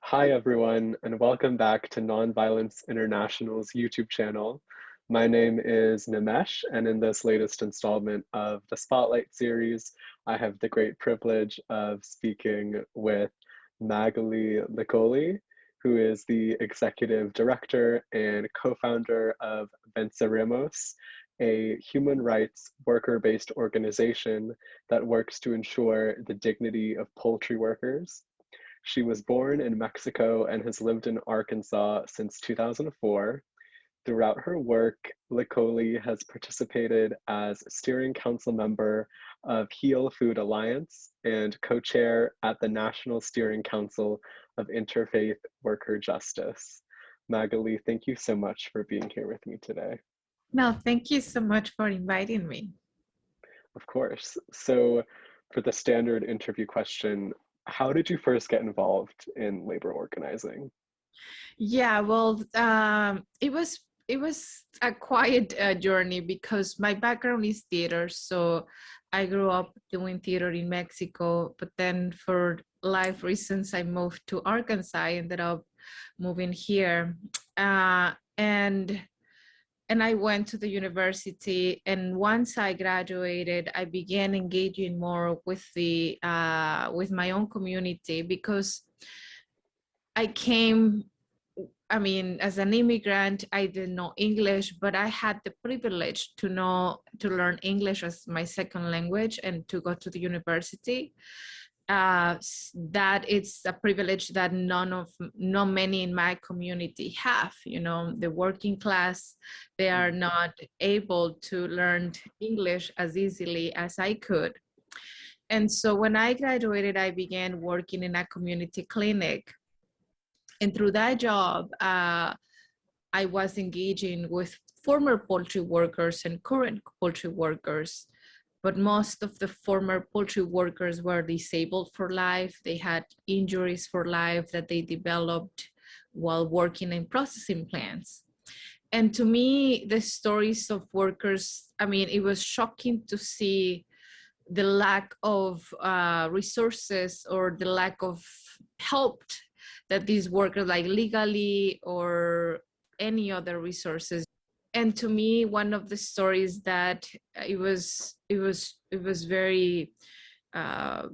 Hi, everyone, and welcome back to Nonviolence International's YouTube channel. My name is Nimesh, and in this latest installment of the Spotlight series, I have the great privilege of speaking with Magaly Licolli, who is the executive director and co-founder of Venceremos, a human rights worker-based organization that works to ensure the dignity of poultry workers. She was born in Mexico and has lived in Arkansas since 2004. Throughout her work, Licolli has participated as steering council member of Heal Food Alliance and co-chair at the National Steering Council of Interfaith Worker Justice. Magaly, thank you so much for being here with me today. No, thank you so much for inviting me. Of course. So for the standard interview question, how did you first get involved in labor organizing? Yeah, well, it was a quiet journey because my background is theater. So I grew up doing theater in Mexico, but then for life reasons, I moved to Arkansas. I ended up moving here, and I went to the university. And once I graduated, I began engaging more with the with my own community because I came, I mean, as an immigrant, I didn't know English, but I had the privilege to learn English as my second language and to go to the university. That it's a privilege that not many in my community have. You know, the working class, they are not able to learn English as easily as I could. And so when I graduated, I began working in a community clinic. And through that job, I was engaging with former poultry workers and current poultry workers. But most of the former poultry workers were disabled for life. They had injuries for life that they developed while working in processing plants. And to me, the stories of workers, I mean, it was shocking to see the lack of resources or the lack of help that these workers, like legally or any other resources. And to me, one of the stories that it was very uh,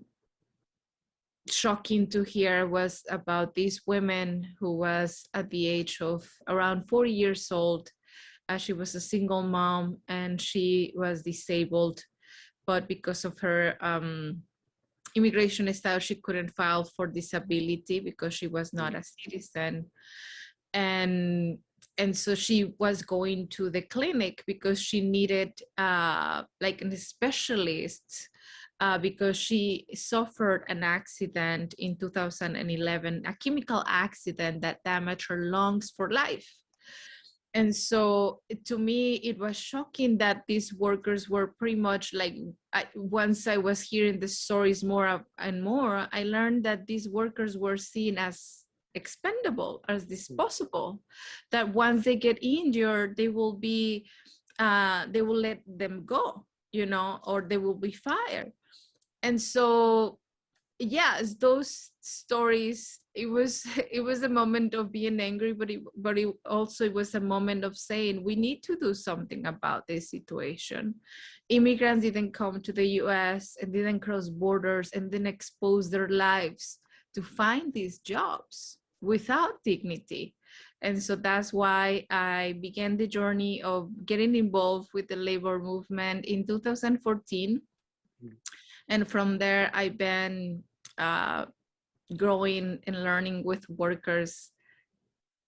shocking to hear was about this woman who was at the age of around 40 years old. She was a single mom and she was disabled, but because of her immigration style, she couldn't file for disability because she was not a citizen. And and so she was going to the clinic because she needed like a specialist, because she suffered an accident in 2011, a chemical accident that damaged her lungs for life. And so to me, it was shocking that these workers were pretty much like, once I was hearing the stories more and more, I learned that these workers were seen as expendable, as disposable, that once they get injured, they will let them go, or they will be fired. And so yes, those stories, it was a moment of being angry, but it also it was a moment of saying we need to do something about this situation. Immigrants didn't come to the US and didn't cross borders and didn't expose their lives to find these jobs without dignity. And so that's why I began the journey of getting involved with the labor movement in 2014. And from there, I've been uh, growing and learning with workers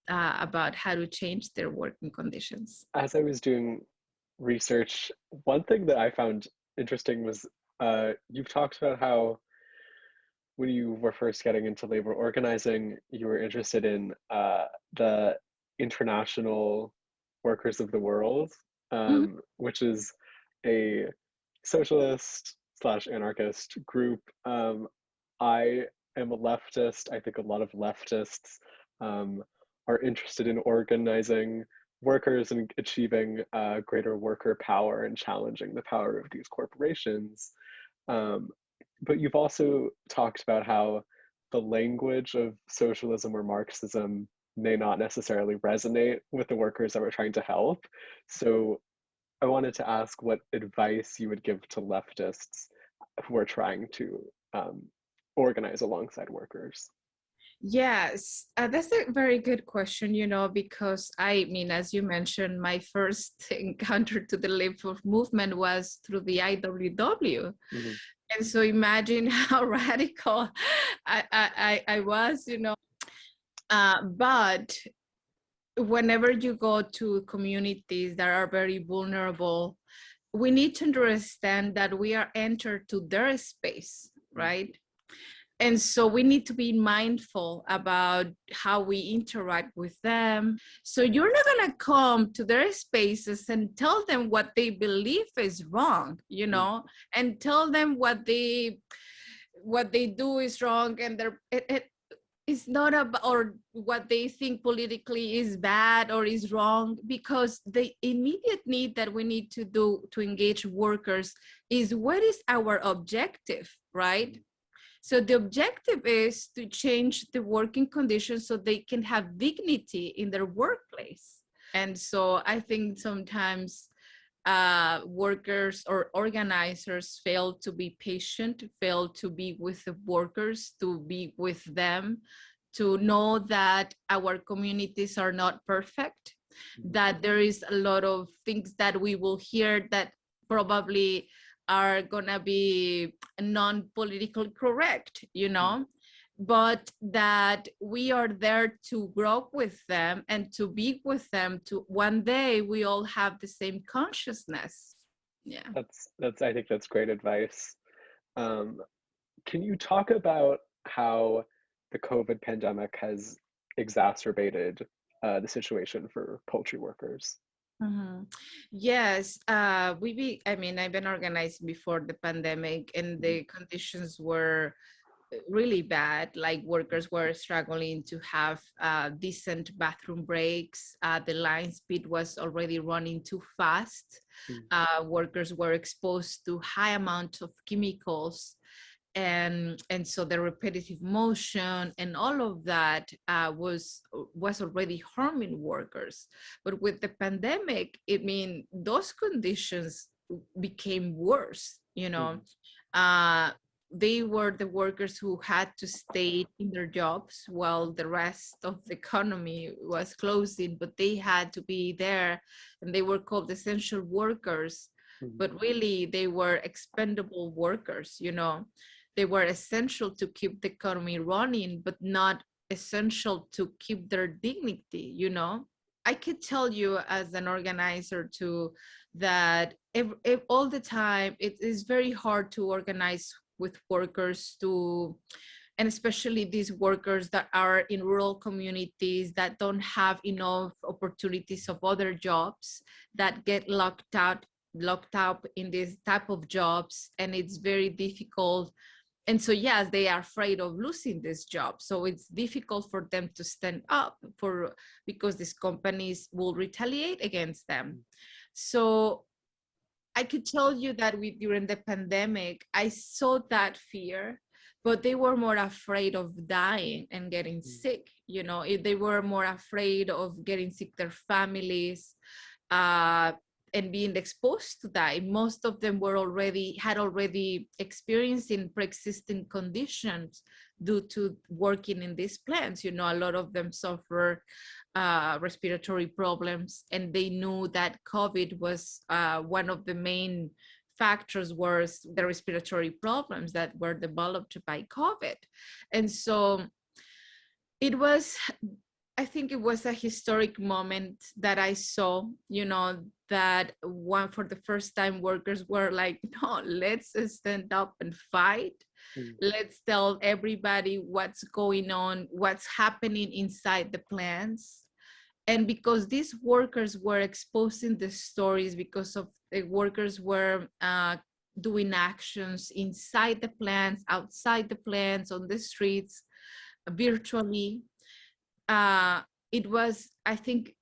about how to change their working conditions. As I was doing research, one thing that I found interesting was you've talked about how when you were first getting into labor organizing, you were interested in the International Workers of the World, Mhm. which is a socialist slash anarchist group. I am a leftist. I think a lot of leftists um, are interested in organizing workers and achieving greater worker power and challenging the power of these corporations. Um, but you've also talked about how the language of socialism or Marxism may not necessarily resonate with the workers that we're trying to help. So I wanted to ask what advice you would give to leftists who are trying to organize alongside workers. Yes, that's a very good question, because I mean, as you mentioned, my first encounter to the labor movement was through the IWW. Mm-hmm. And so imagine how radical I was, but whenever you go to communities that are very vulnerable, we need to understand that we are entered to their space, right? And so we need to be mindful about how we interact with them. So you're not going to come to their spaces and tell them what they believe is wrong, and tell them what they do is wrong, and it's not about, or what they think politically is bad or is wrong, because the immediate need that we need to do to engage workers is what is our objective, right? So the objective is to change the working conditions so they can have dignity in their workplace. And so I think sometimes workers or organizers fail to be patient, fail to be with the workers, to be with them, to know that our communities are not perfect, that there is a lot of things that we will hear that probably are gonna be non-politically correct, but that we are there to grow with them and to be with them, to one day we all have the same consciousness. Yeah. That's I think that's great advice. Can you talk about how the COVID pandemic has exacerbated the situation for poultry workers? Mm-hmm. Yes, I mean, I've been organizing before the pandemic, and the conditions were really bad. Like, workers were struggling to have decent bathroom breaks. The line speed was already running too fast. Workers were exposed to high amounts of chemicals, and so the repetitive motion and all of that was already harming workers. But with the pandemic, those conditions became worse. They were the workers who had to stay in their jobs while the rest of the economy was closing, but they had to be there, and they were called essential workers. But really they were expendable workers. They were essential to keep the economy running, but not essential to keep their dignity. I could tell you as an organizer too, that if all the time it is very hard to organize with workers, and especially these workers that are in rural communities that don't have enough opportunities of other jobs, that get locked up in this type of jobs, and it's very difficult. And so, yes, they are afraid of losing this job. So it's difficult for them to stand up because these companies will retaliate against them. So I could tell you that during the pandemic, I saw that fear, but they were more afraid of dying and getting sick. They were more afraid of getting sick, their families, and being exposed to that. Most of them had already experiencing pre-existing conditions due to working in these plants. A lot of them suffer respiratory problems, and they knew that COVID was one of the main factors, was the respiratory problems that were developed by COVID. And so I think it was a historic moment that I saw, that for the first time, workers were like, no, let's stand up and fight. Let's tell everybody what's going on, what's happening inside the plants. And because these workers were exposing the stories, because of the workers were doing actions inside the plants, outside the plants, on the streets, virtually, it was, I think,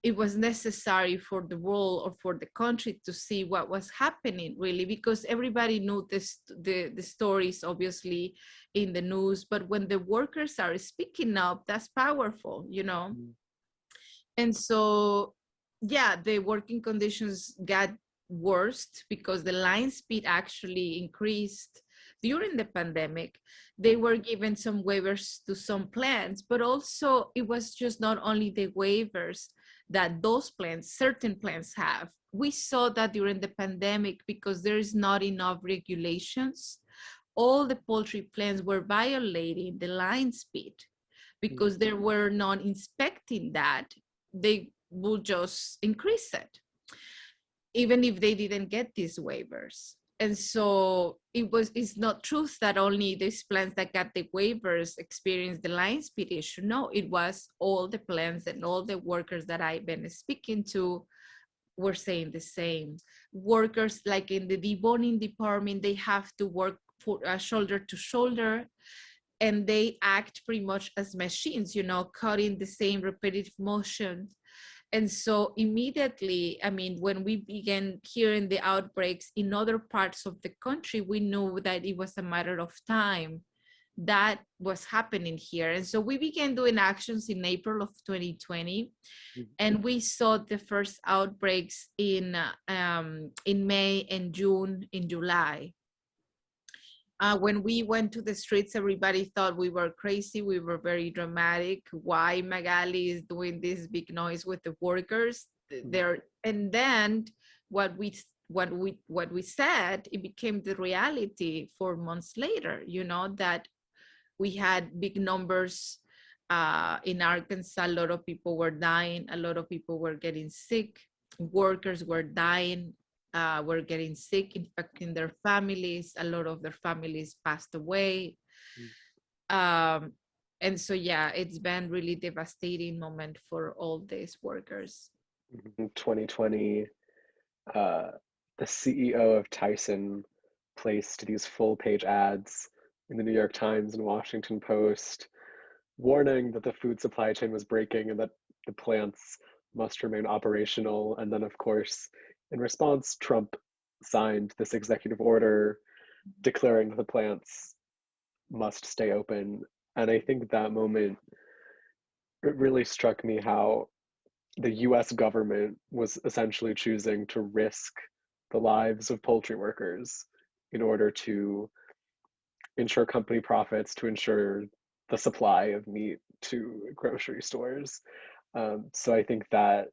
it was necessary for the world or for the country to see what was happening, really, because everybody knew the stories, obviously, in the news. But when the workers are speaking up, that's powerful, you know. And so, yeah, the working conditions got worse because the line speed actually increased during the pandemic. They were given some waivers to some plants, but also it was just not only the waivers that those plants, certain plants have. We saw that during the pandemic because there is not enough regulations. All the poultry plants were violating the line speed because they were not inspecting that. They would just increase it, even if they didn't get these waivers. And so it's not truth that only these plants that got the waivers experienced the line speed issue. No, it was all the plants and all the workers that I've been speaking to were saying the same. Workers like in the deboning department, they have to work for, shoulder to shoulder, and they act pretty much as machines, you know, cutting the same repetitive motion. And so immediately, I mean, when we began hearing the outbreaks in other parts of the country, we knew that it was a matter of time that was happening here. And so we began doing actions in April of 2020. And we saw the first outbreaks in May and June, in July. When we went to the streets, everybody thought we were crazy. We were very dramatic. Why Magaly is doing this big noise with the workers there? And then what we said, it became the reality 4 months later. You know, that we had big numbers in Arkansas. A lot of people were dying. A lot of people were getting sick. Workers were dying. Were getting sick, infecting their families. A lot of their families passed away. And so, yeah, it's been really devastating moment for all these workers. In 2020, the CEO of Tyson placed these full-page ads in the New York Times and Washington Post, warning that the food supply chain was breaking and that the plants must remain operational. And then, of course, in response, Trump signed this executive order declaring that the plants must stay open. And I think that moment, it really struck me how the US government was essentially choosing to risk the lives of poultry workers in order to ensure company profits, to ensure the supply of meat to grocery stores. So I think that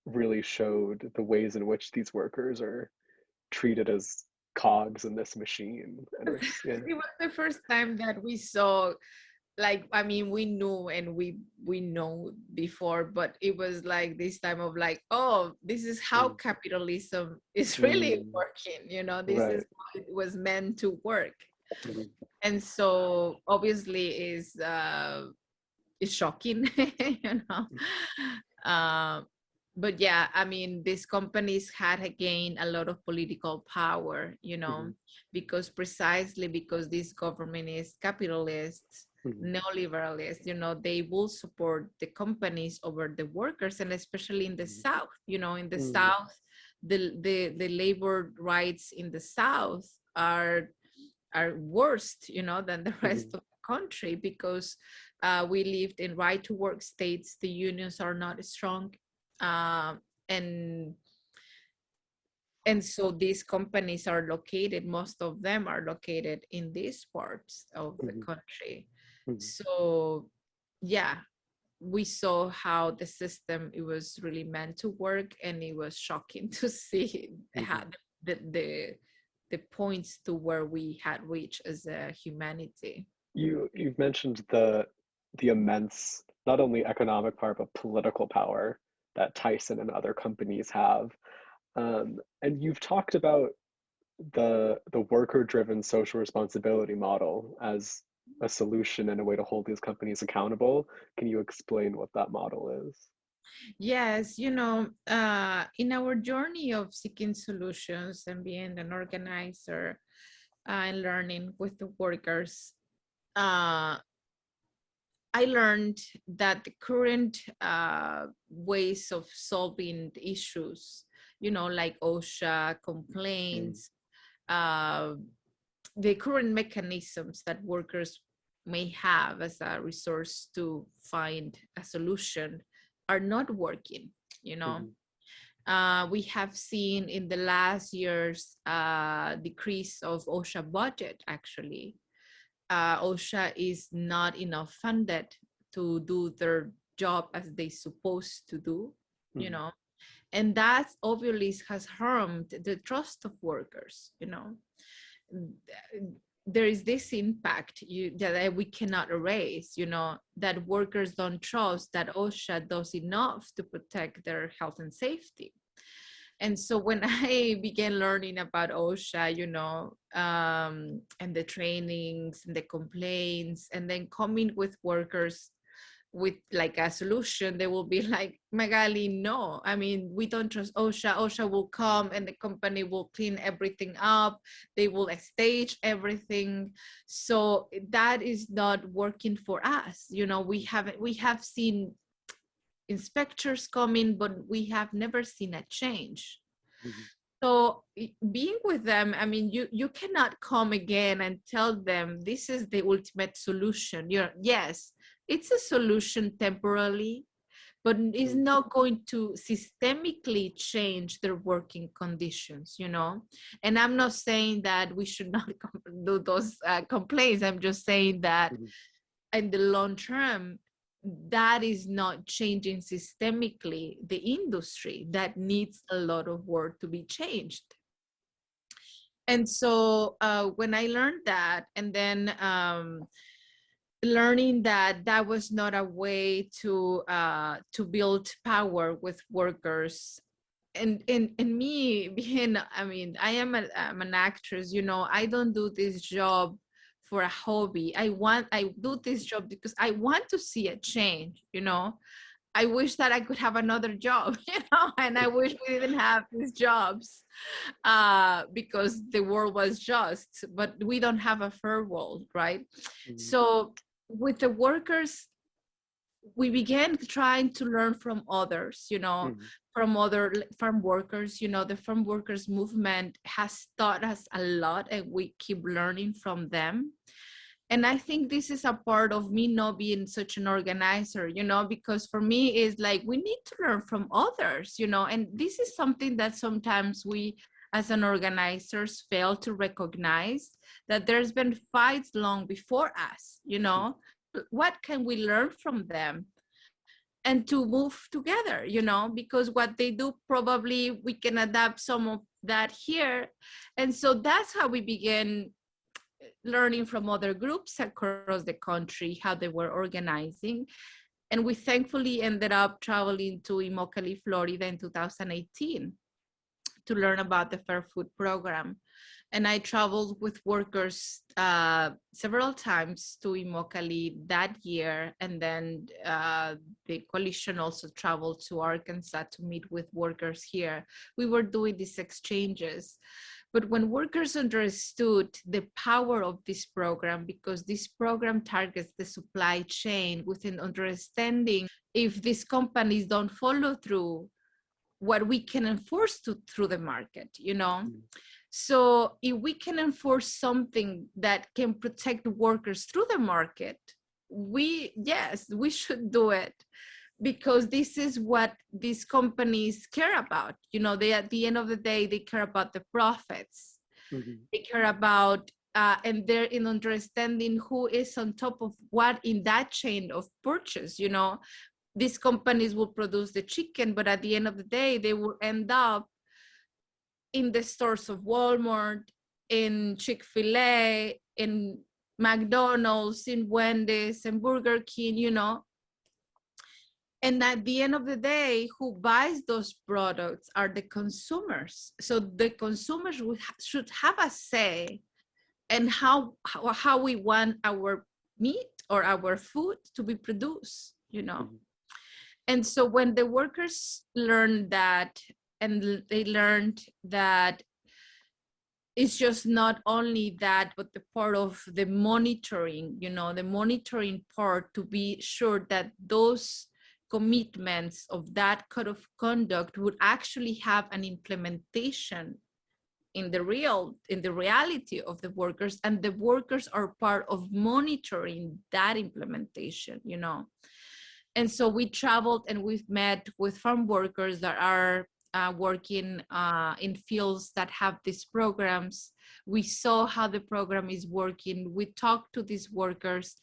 really showed the ways in which these workers are treated as cogs in this machine. And yeah. It was the first time that we saw, like, I mean, we knew and we know before, but it was like this time of like, oh, this is how capitalism is really working, you know, this is how it was meant to work. And so obviously is shocking, you know. But yeah, I mean, these companies had again a lot of political power, you know, because precisely because this government is capitalist, neoliberalist, you know, they will support the companies over the workers, and especially in the South, you know, in the South, the labor rights in the South are worse, you know, than the rest of the country, because we lived in right to work states. The unions are not strong. And so these companies are located, most of them are located in these parts of the country. So yeah, we saw how the system, it was really meant to work, and it was shocking to see how the points to where we had reached as a humanity. You've mentioned the immense, not only economic power, but political power that Tyson and other companies have. And you've talked about the worker-driven social responsibility model as a solution and a way to hold these companies accountable. Can you explain what that model is? Yes, you know, in our journey of seeking solutions and being an organizer and learning with the workers, I learned that the current ways of solving issues, like OSHA complaints, the current mechanisms that workers may have as a resource to find a solution are not working. We have seen in the last years decrease of OSHA budget. Actually, OSHA is not enough funded to do their job as they supposed to do, and that obviously has harmed the trust of workers. There is this impact that we cannot erase, that workers don't trust that OSHA does enough to protect their health and safety. And so when I began learning about OSHA, and the trainings and the complaints, and then coming with workers with like a solution, they will be like, Magaly, no, I mean, we don't trust OSHA. OSHA will come and the company will clean everything up. They will stage everything. So that is not working for us. We have seen inspectors coming, but we have never seen a change. So being with them, I mean, you cannot come again and tell them this is the ultimate solution. Yes, it's a solution temporarily, but it's not going to systemically change their working conditions, And I'm not saying that we should not do those complaints. I'm just saying that in the long term, that is not changing systemically the industry that needs a lot of work to be changed. And so when I learned that, and then learning that that was not a way to build power with workers, and me being, I mean, I'm an actress, I don't do this job for a hobby. I do this job because I want to see a change. I wish that I could have another job, and I wish we didn't have these jobs because the world was just, but we don't have a fair world, right? So with the workers, we began trying to learn from others, from other farm workers. The farm workers movement has taught us a lot, and we keep learning from them. And I think this is a part of me not being such an organizer, because for me it's like we need to learn from others, and this is something that sometimes we as an organizers fail to recognize, that there's been fights long before us, what can we learn from them and to move together, because what they do, probably we can adapt some of that here. And so that's how we began learning from other groups across the country, how they were organizing. And we thankfully ended up traveling to Immokalee, Florida in 2018 to learn about the Fair Food Program. And I traveled with workers several times to Immokalee that year. And then the coalition also traveled to Arkansas to meet with workers here. We were doing these exchanges. But when workers understood the power of this program, because this program targets the supply chain with an understanding, if these companies don't follow through, what we can enforce through the market, So if we can enforce something that can protect workers through the market, we should do it, because this is what these companies care about. They, at the end of the day, they care about the profits. They care about, and they're in understanding who is on top of what in that chain of purchase. These companies will produce the chicken, but at the end of the day, they will end up in the stores of Walmart, in Chick-fil-A, in McDonald's, in Wendy's, and Burger King, And at the end of the day, who buys those products are the consumers. So the consumers should have a say in how we want our meat or our food to be produced, And so when the workers learned that, and they learned that it's just not only that, but the part of the monitoring, the monitoring part, to be sure that those commitments of that code of conduct would actually have an implementation in the reality of the workers, and the workers are part of monitoring that implementation. And so we traveled and we've met with farm workers that are working in fields that have these programs. We saw how the program is working. We talked to these workers,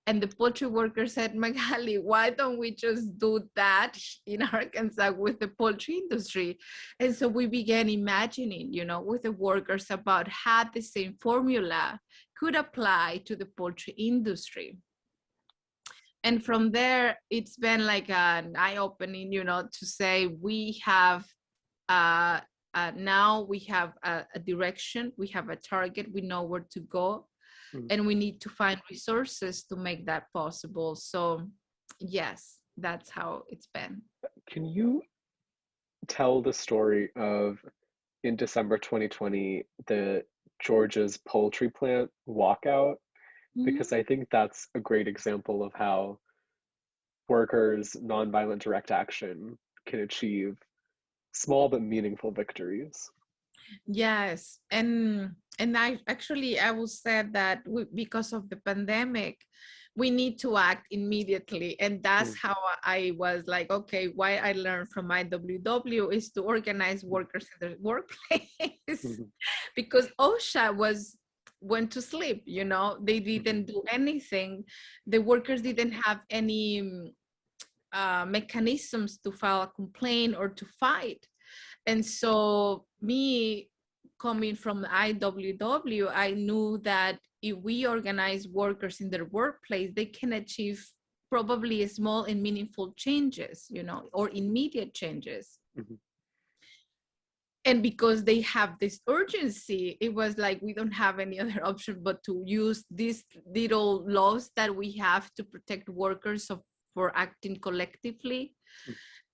and the poultry workers said, Magaly, why don't we just do that in Arkansas with the poultry industry? And so we began imagining, with the workers about how the same formula could apply to the poultry industry. And from there, it's been like an eye-opening, to say we have now we have a direction, we have a target, we know where to go, and we need to find resources to make that possible. So yes, that's how it's been. Can you tell the story of, in December 2020, the Georgia's poultry plant walkout? Because I think that's a great example of how workers' nonviolent direct action can achieve small but meaningful victories. Yes, and I will say that because of the pandemic, we need to act immediately, and that's how I was like, okay, why I learned from IWW is to organize workers in the workplace, because OSHA went to sleep. They didn't do anything. The workers didn't have any mechanisms to file a complaint or to fight. And so me coming from IWW, I knew that if we organize workers in their workplace, they can achieve probably small and meaningful changes, or immediate changes. And because they have this urgency, it was like, we don't have any other option but to use these little laws that we have to protect workers for acting collectively.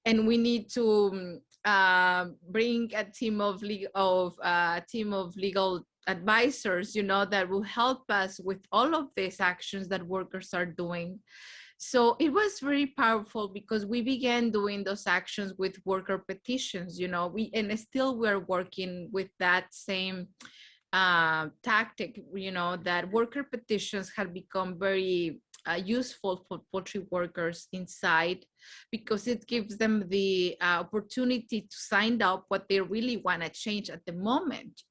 And we need to bring a team of legal advisors, that will help us with all of these actions that workers are doing. So it was very powerful because we began doing those actions with worker petitions. And still we're working with that same tactic. That worker petitions have become very useful for poultry workers inside, because it gives them the opportunity to sign up what they really want to change at the moment.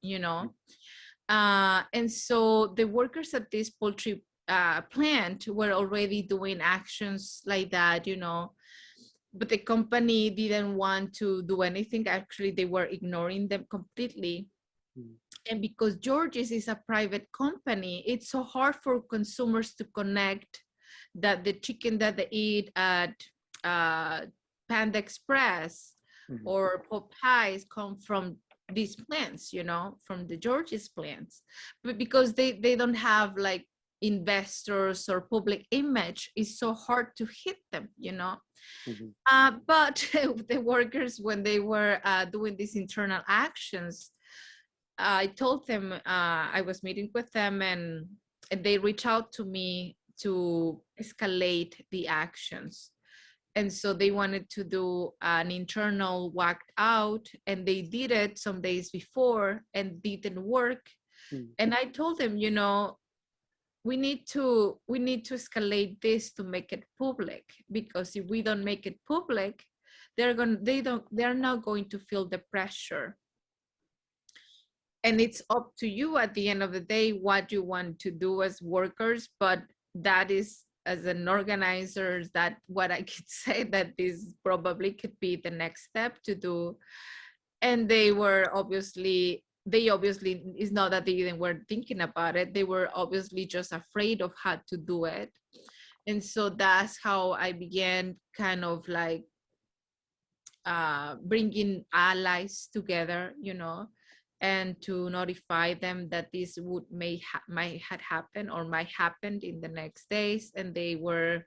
And so the workers at this poultry plant were already doing actions like that, but the company didn't want to do anything. Actually, they were ignoring them completely. And because George's is a private company, it's so hard for consumers to connect that the chicken that they eat at Panda Express or Popeyes come from these plants, from the George's plants. But because they don't have like investors or public image, it's so hard to hit them, but the workers, when they were doing these internal actions, I told them, I was meeting with them, and they reached out to me to escalate the actions. And so they wanted to do an internal walkout, and they did it some days before and didn't work. And I told them, we need to escalate this to make it public, because if we don't make it public, they're not going to feel the pressure. And it's up to you at the end of the day what you want to do as workers. But that is, as an organizer, that what I could say, that this probably could be the next step to do. And they obviously, it's not that they weren't thinking about it. They were obviously just afraid of how to do it. And so that's how I began kind of like bringing allies together, and to notify them that this might had happened or might happen in the next days. And they were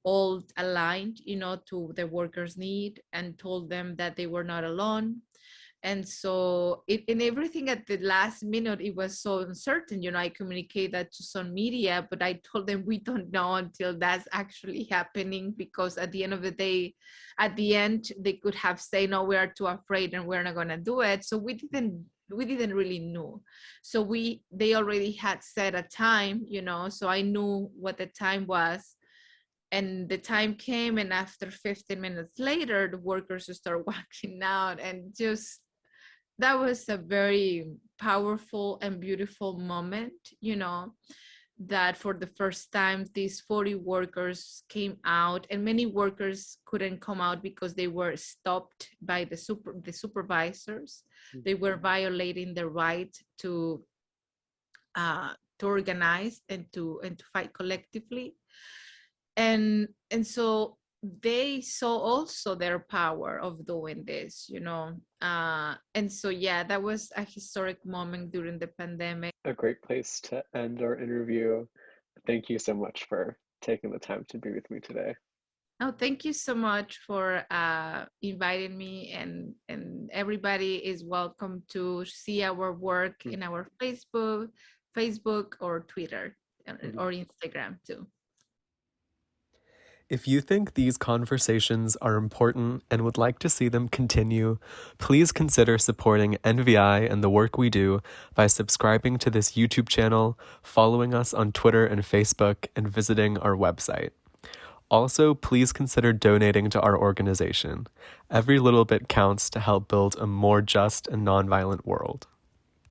all aligned, to the workers' need, and told them that they were not alone. And so in everything at the last minute, it was so uncertain. I communicate that to some media, but I told them we don't know until that's actually happening, because at the end of the day, at the end, they could have said, no, we are too afraid and we're not going to do it. So we didn't really know. So they already had set a time, so I knew what the time was. And the time came, and after 15 minutes later, the workers start walking out, and just that was a very powerful and beautiful moment, that for the first time these 40 workers came out, and many workers couldn't come out because they were stopped by the supervisors. They were violating the right to organize and to fight collectively. And so they saw also their power of doing this, and so yeah, that was a historic moment during the pandemic. A great place to end our interview. Thank you so much for taking the time to be with me today. Oh, thank you so much for inviting me, and everybody is welcome to see our work in our Facebook or Twitter or Instagram too. If you think these conversations are important and would like to see them continue, please consider supporting NVI and the work we do by subscribing to this YouTube channel, following us on Twitter and Facebook, and visiting our website. Also, please consider donating to our organization. Every little bit counts to help build a more just and nonviolent world.